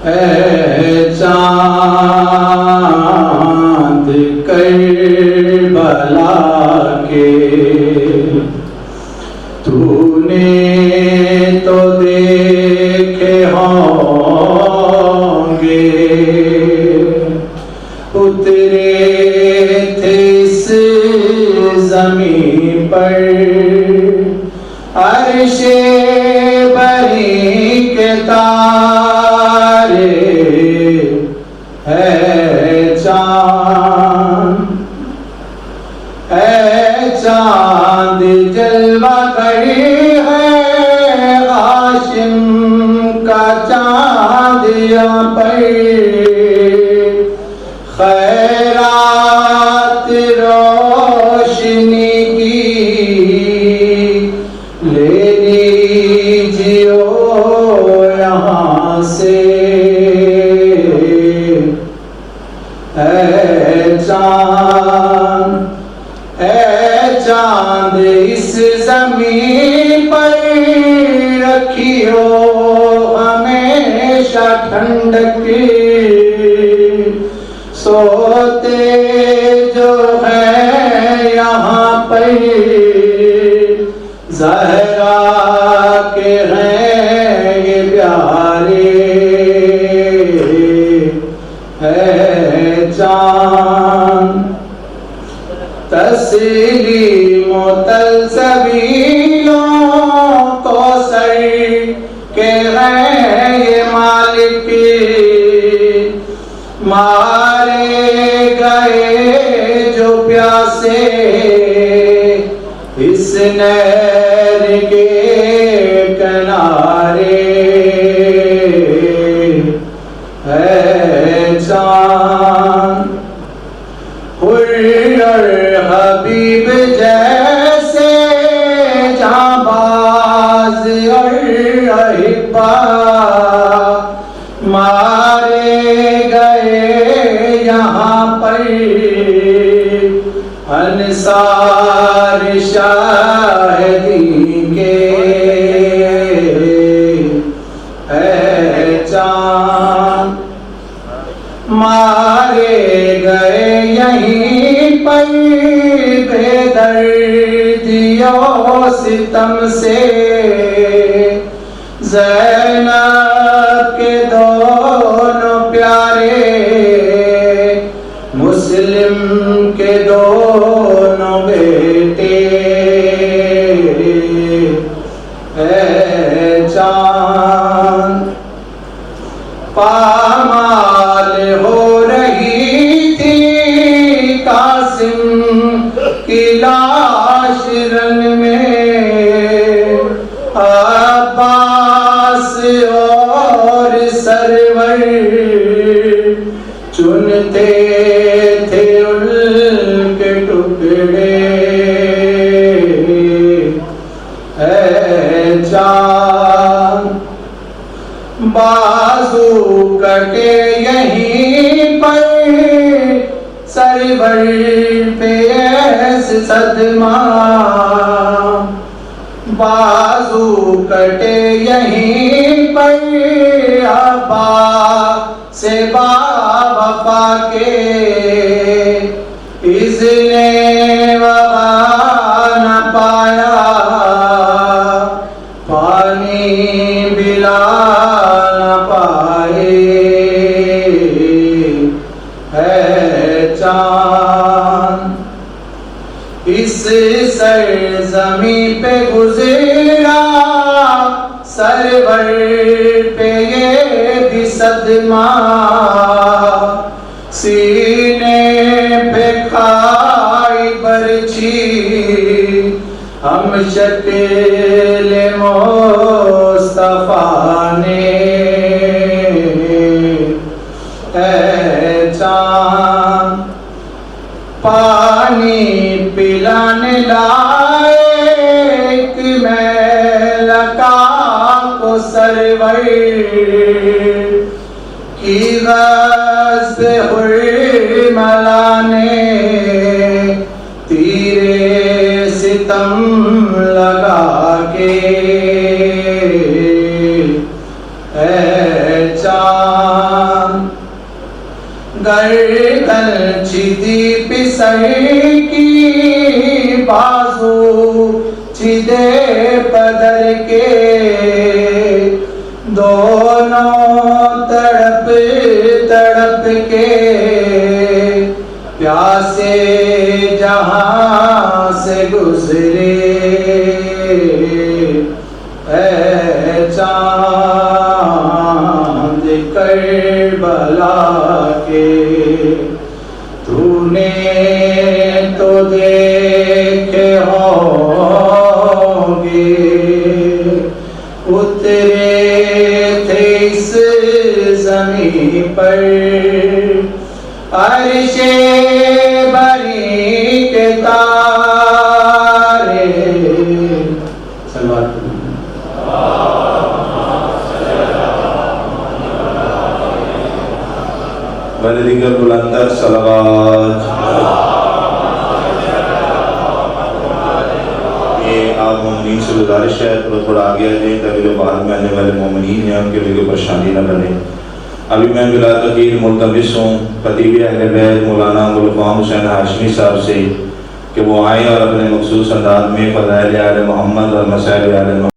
है चांद करबला के, तूने तो देखे होंगे, उतरे थे इस ज़मीं पर अर्शे बरी के तारे, है चांद जलवा करे है हाशिम का चांद यहाँ पर, खैरात रोशनी की ले लीजियो यहाँ से, चांद इस ज़मीन पर रखियो हमेशा ठंडक, सोते जो है यहाँ पर ज़हरा के हैं ये प्यारे, है चांद तस्लीम तलसबीलों को सर के हैं ये मालिक, मारे गए जो प्यासे इस नहर के किनारे, है चांद हबीब जैसे जाबाज और अहिब्बा मारे गए यहाँ पर अंसार शाहिदी के, है चांद मारे गए यहीं पर बेदर्दियों सितम से, ज़ैनब के दोनों प्यारे मुस्लिम के दोनों बेटे, है चांद पामाल हो रही थी कासिम की लाश रन में, अब्बास और सरवर चुनते थे उनके टुकड़े, है चांद बाजू कटे यहीं पर सरवर पे ऐसे सदमा, बाजू कटे यहीं पर अब्बा से बाबा के, इज़ने वफ़ा न पाया पानी बिला न पाए, है चांद इस सरज़मीं पे गुज़रा सरवर पे ये भी सदमा, सीने पे खाई बरछी हम शकील मुस्तफा ने, है चांद पानी पिलाने लायक मैलका को सरवर की गज़्ब हुर्मला ने तीरे सितम लगा के, है चांद। गर्दन छिदी पिसर की बाजू छिदे पदर के, दोनों तड़प तड़प के प्यासे जहां से गुजरे है चांद करबला के। तूने तो देखे होंगे उतरे थे इस ज़मीं पर अर्शे बरी के तारे। सलवात बलदिगर बुलंदर सलवात। ये आप मोमिनीन से गुजारिश है थोड़ा आगे आ जाए ताकि जो बाद में आने वाले मोमिनीन हैं उनके लिए परेशानी न बने। अभी मैं बिला तकीर मुल्तमिस हूँ खतीब अहले बैत मौलाना गुलफाम हुसैन हाशमी साहब से कि वो आएँ और अपने मखसूस अंदाज में फ़ज़ाइल आले मोहम्मद और मसाइल आले